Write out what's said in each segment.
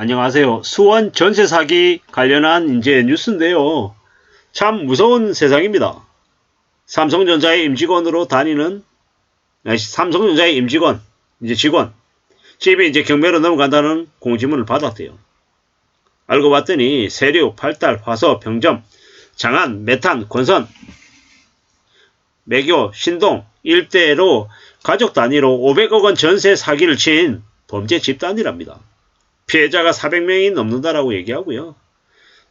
안녕하세요. 수원 전세 사기 관련한 이제 뉴스인데요. 참 무서운 세상입니다. 삼성전자의 임직원으로 다니는 삼성전자의 임직원, 이제 직원 집이 이제 경매로 넘어간다는 공지문을 받았대요. 알고 봤더니 세류, 팔달, 화서, 병점, 장안, 메탄, 권선, 매교, 신동 일대로 가족 단위로 500억 원 전세 사기를 친 범죄 집단이랍니다. 피해자가 400명이 넘는다라고 얘기하고요.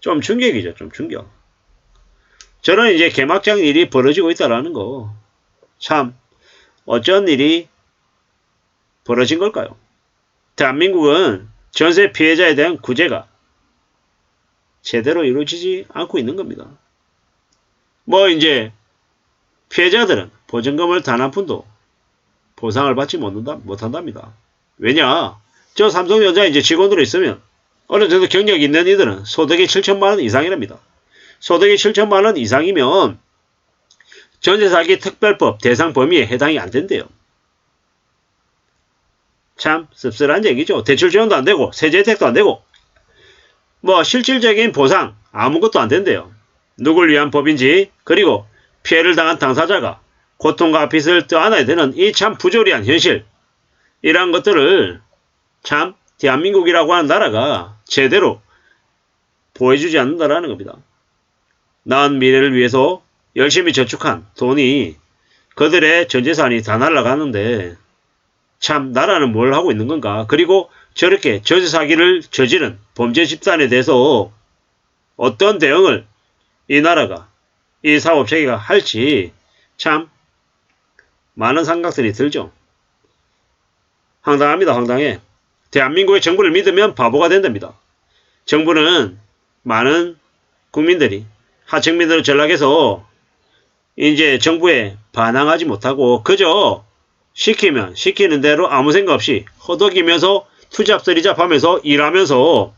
좀 충격이죠. 좀 충격. 저는 이제 개막장 일이 벌어지고 있다라는 거. 참 어쩐 일이 벌어진 걸까요? 대한민국은 전세 피해자에 대한 구제가 제대로 이루어지지 않고 있는 겁니다. 뭐 이제 피해자들은 보증금을 단 한 푼도 보상을 받지 못한답니다. 왜냐? 저 삼성전자 이제 직원으로 있으면 어느 정도 경력이 있는 이들은 소득이 7천만 원 이상이랍니다. 소득이 7천만 원 이상이면 전세사기 특별법 대상 범위에 해당이 안 된대요. 참 씁쓸한 얘기죠. 대출 지원도 안 되고 세제 혜택도 안 되고 뭐 실질적인 보상 아무것도 안 된대요. 누굴 위한 법인지 그리고 피해를 당한 당사자가 고통과 빚을 떠안아야 되는 이 참 부조리한 현실, 이러한 것들을 참 대한민국이라고 하는 나라가 제대로 보여주지 않는다라는 겁니다. 나은 미래를 위해서 열심히 저축한 돈이 그들의 전재산이 다 날아가는데 참 나라는 뭘 하고 있는 건가. 그리고 저렇게 전세 사기를 저지른 범죄 집단에 대해서 어떤 대응을 이 나라가, 이 사업체계가 할지 참 많은 생각들이 들죠. 황당합니다. 황당해. 대한민국의 정부를 믿으면 바보가 된답니다. 정부는 많은 국민들이 하층민들을 전락해서 이제 정부에 반항하지 못하고 그저 시키면 시키는 대로 아무 생각 없이 허덕이면서 투잡쓰리잡 하면서 일하면서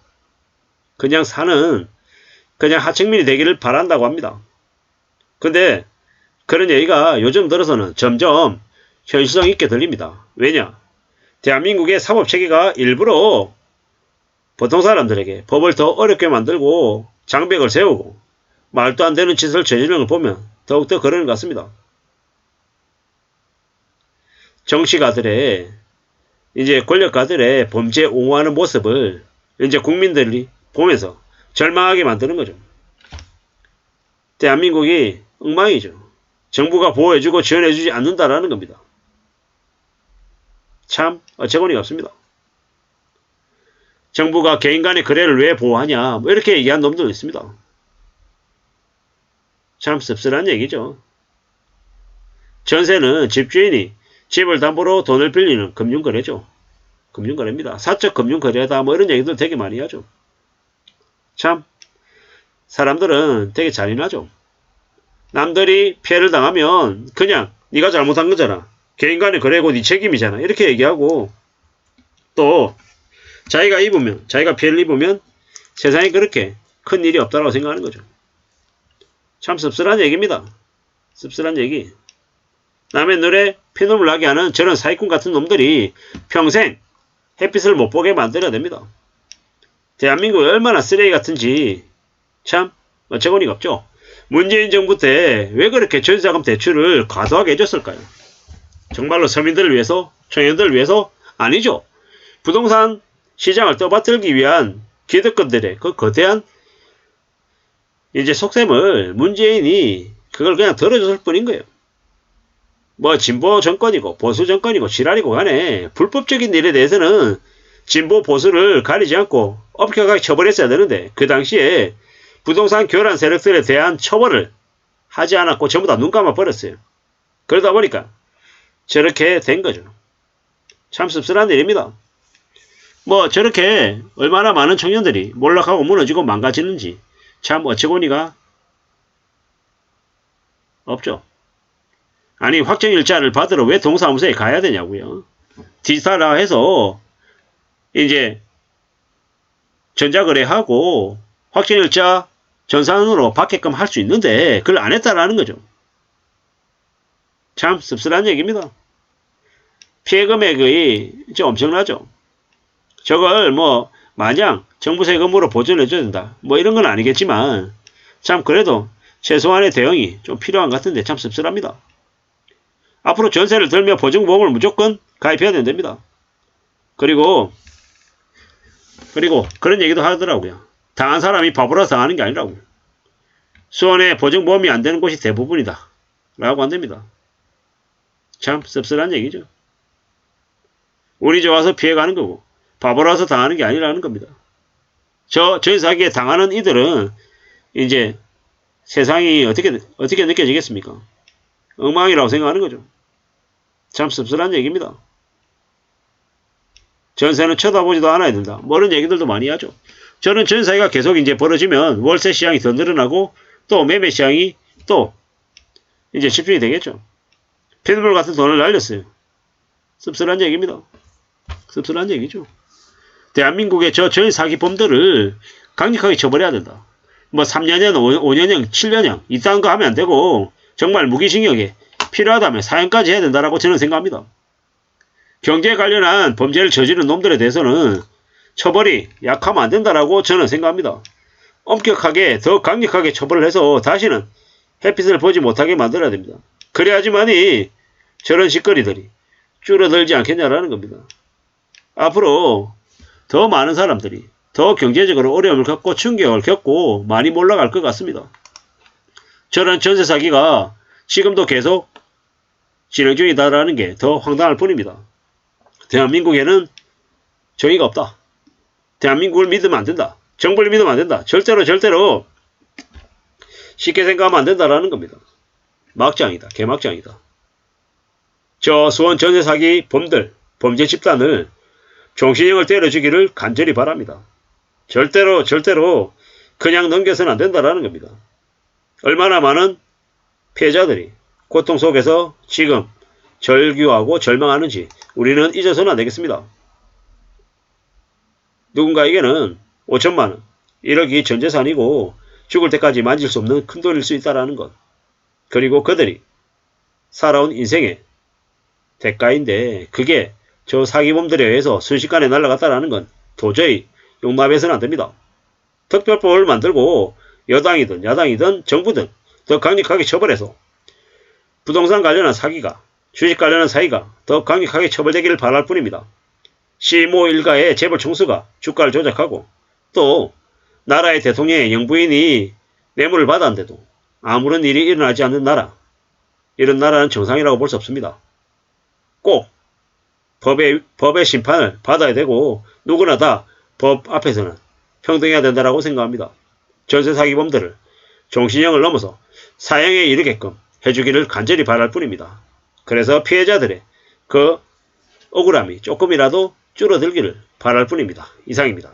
그냥 사는 그냥 하층민이 되기를 바란다고 합니다. 근데 그런 얘기가 요즘 들어서는 점점 현실성 있게 들립니다. 왜냐? 대한민국의 사법체계가 일부러 보통 사람들에게 법을 더 어렵게 만들고 장벽을 세우고 말도 안 되는 짓을 저지르는 걸 보면 더욱더 그러는 것 같습니다. 정치가들의 이제 권력가들의 범죄 옹호하는 모습을 이제 국민들이 보면서 절망하게 만드는 거죠. 대한민국이 엉망이죠. 정부가 보호해주고 지원해주지 않는다라는 겁니다. 참 어처구니가 없습니다. 정부가 개인 간의 거래를 왜 보호하냐 뭐 이렇게 얘기한 놈들도 있습니다. 참 씁쓸한 얘기죠. 전세는 집주인이 집을 담보로 돈을 빌리는 금융거래죠. 금융거래입니다. 사적 금융거래다 뭐 이런 얘기들 되게 많이 하죠. 참 사람들은 되게 잔인하죠. 남들이 피해를 당하면 그냥 네가 잘못한 거잖아. 개인 간의 거래고 네 책임이잖아. 이렇게 얘기하고 또 자기가 피해를 입으면 세상에 그렇게 큰 일이 없다고 생각하는 거죠. 참 씁쓸한 얘기입니다. 씁쓸한 얘기. 남의 눈에 피눈물 나게 하는 저런 사기꾼 같은 놈들이 평생 햇빛을 못 보게 만들어야 됩니다. 대한민국이 얼마나 쓰레기 같은지 참 어처구니가 없죠. 문재인 정부 때 왜 그렇게 전세자금 대출을 과도하게 해줬을까요? 정말로 서민들을 위해서, 청년들을 위해서? 아니죠. 부동산 시장을 떠받들기 위한 기득권들의 그 거대한 이제 속셈을 문재인이 그걸 그냥 들어줬을 뿐인 거예요. 뭐 진보 정권이고 보수 정권이고 지랄이고 간에 불법적인 일에 대해서는 진보 보수를 가리지 않고 엄격하게 처벌했어야 되는데 그 당시에 부동산 교란 세력들에 대한 처벌을 하지 않았고 전부 다 눈 감아 버렸어요. 그러다 보니까 저렇게 된 거죠. 참 씁쓸한 일입니다. 뭐 저렇게 얼마나 많은 청년들이 몰락하고 무너지고 망가지는지 참 어처구니가 없죠. 아니 확정일자를 받으러 왜 동사무소에 가야 되냐고요. 디지털화해서 이제 전자거래하고 확정일자 전산으로 받게끔 할 수 있는데 그걸 안 했다라는 거죠. 참 씁쓸한 얘기입니다. 피해 금액이 엄청나죠. 저걸 뭐 마냥 정부 세금으로 보전해줘야 된다. 뭐 이런 건 아니겠지만 참 그래도 최소한의 대응이 좀 필요한 것 같은데 참 씁쓸합니다. 앞으로 전세를 들며 보증보험을 무조건 가입해야 된답니다. 그리고 그런 얘기도 하더라고요. 당한 사람이 바보라서 당하는 게 아니라고. 수원에 보증보험이 안 되는 곳이 대부분이다. 라고 한답니다. 참 씁쓸한 얘기죠. 운이 좋아서 피해가는 거고 바보라서 당하는 게 아니라는 겁니다. 전사기에 당하는 이들은 이제 세상이 어떻게 느껴지겠습니까? 엉망이라고 생각하는 거죠. 참 씁쓸한 얘기입니다. 전세는 쳐다보지도 않아야 된다. 뭐 이런 얘기들도 많이 하죠. 저는 전세가 계속 이제 벌어지면 월세 시장이 더 늘어나고 또 매매 시장이 또 이제 집중이 되겠죠. 피드볼 같은 돈을 날렸어요. 씁쓸한 얘기입니다. 씁쓸한 얘기죠. 대한민국의 전 사기범들을 강력하게 처벌해야 된다. 뭐 3년형, 5년형, 7년형 이딴 거 하면 안 되고 정말 무기징역에 필요하다면 사형까지 해야 된다라고 저는 생각합니다. 경제에 관련한 범죄를 저지른 놈들에 대해서는 처벌이 약하면 안 된다라고 저는 생각합니다. 엄격하게 더 강력하게 처벌을 해서 다시는 햇빛을 보지 못하게 만들어야 됩니다. 그래야지만이 저런 짓거리들이 줄어들지 않겠냐라는 겁니다. 앞으로 더 많은 사람들이 더 경제적으로 어려움을 겪고 충격을 겪고 많이 몰락할 것 같습니다. 저런 전세 사기가 지금도 계속 진행 중이다라는 게 더 황당할 뿐입니다. 대한민국에는 정의가 없다. 대한민국을 믿으면 안 된다. 정부를 믿으면 안 된다. 절대로 쉽게 생각하면 안 된다라는 겁니다. 막장이다. 개막장이다. 저 수원 전세 사기 범들, 범죄 집단을 종신형을 때려주기를 간절히 바랍니다. 절대로 그냥 넘겨서는 안 된다라는 겁니다. 얼마나 많은 피해자들이 고통 속에서 지금 절규하고 절망하는지 우리는 잊어서는 안 되겠습니다. 누군가에게는 5천만원, 1억이 전 재산이고 죽을 때까지 만질 수 없는 큰돈일 수 있다는 것. 그리고 그들이 살아온 인생의 대가인데 그게 저 사기범들에 의해서 순식간에 날아갔다는 건 도저히 용납해서는 안 됩니다. 특별법을 만들고 여당이든 야당이든 정부든 더 강력하게 처벌해서 부동산 관련한 사기가, 주식 관련한 사기가 더 강력하게 처벌되기를 바랄 뿐입니다. 시모 일가의 재벌 총수가 주가를 조작하고 또 나라의 대통령의 영부인이 뇌물을 받았는데도 아무런 일이 일어나지 않는 나라, 이런 나라는 정상이라고 볼 수 없습니다. 꼭 법의 심판을 받아야 되고 누구나 다 법 앞에서는 평등해야 된다고 생각합니다. 전세 사기범들을 종신형을 넘어서 사형에 이르게끔 해주기를 간절히 바랄 뿐입니다. 그래서 피해자들의 그 억울함이 조금이라도 줄어들기를 바랄 뿐입니다. 이상입니다.